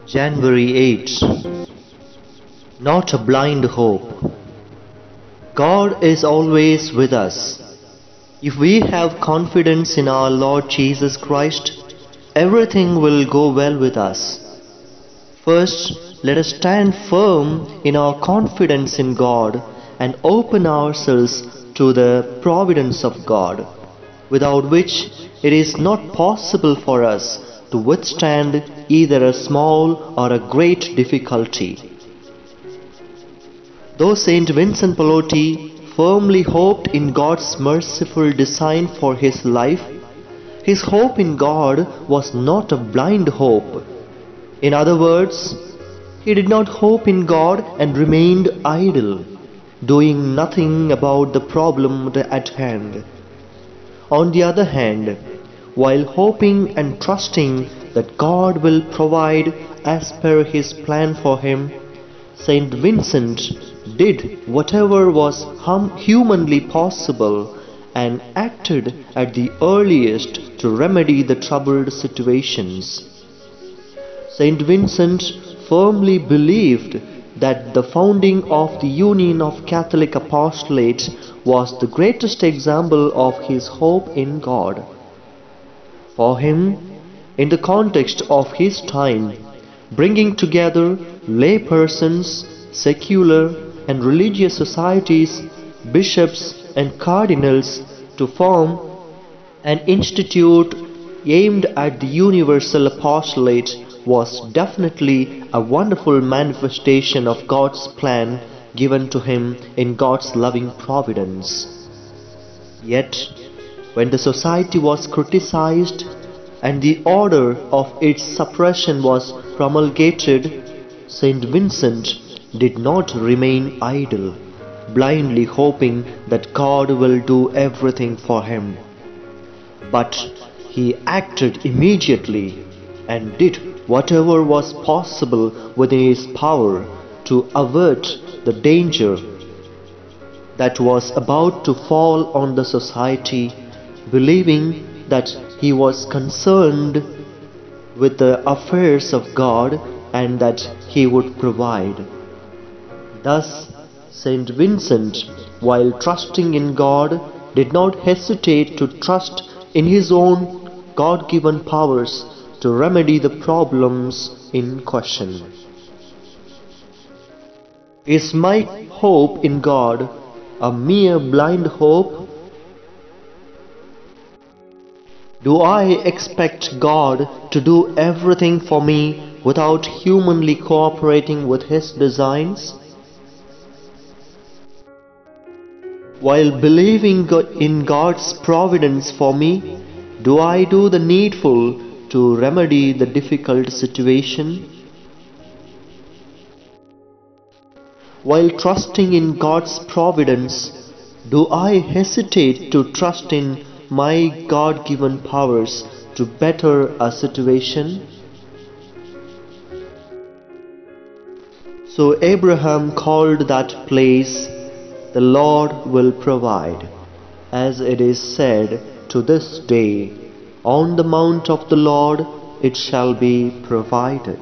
January 8th. Not a blind hope. God is always with us. If we have confidence in our Lord Jesus Christ, everything will go well with us. First, let us stand firm in our confidence in God and open ourselves to the providence of God, without which it is not possible for us to withstand either a small or a great difficulty. Though Saint Vincent Pallotti firmly hoped in God's merciful design for his life, his hope in God was not a blind hope. In other words, he did not hope in God and remained idle, doing nothing about the problem at hand. On the other hand, while hoping and trusting that God will provide as per his plan for him, Saint Vincent did whatever was humanly possible and acted at the earliest to remedy the troubled situations. Saint Vincent firmly believed that the founding of the Union of Catholic Apostolate was the greatest example of his hope in God. For him, in the context of his time, bringing together lay persons, secular and religious societies, bishops and cardinals to form an institute aimed at the universal apostolate was definitely a wonderful manifestation of God's plan given to him in God's loving providence. Yet, when the society was criticized and the order of its suppression was promulgated, Saint Vincent did not remain idle, blindly hoping that God will do everything for him. But he acted immediately and did whatever was possible within his power to avert the danger that was about to fall on the society, believing that he was concerned with the affairs of God and that he would provide. Thus, Saint Vincent, while trusting in God, did not hesitate to trust in his own God-given powers to remedy the problems in question. Is my hope in God a mere blind hope? Do I expect God to do everything for me without humanly cooperating with His designs? While believing in God's providence for me, do I do the needful to remedy the difficult situation? While trusting in God's providence, do I hesitate to trust in my God-given powers to better a situation? So Abraham called that place, "The Lord will provide," as it is said to this day, "On the mount of the Lord it shall be provided."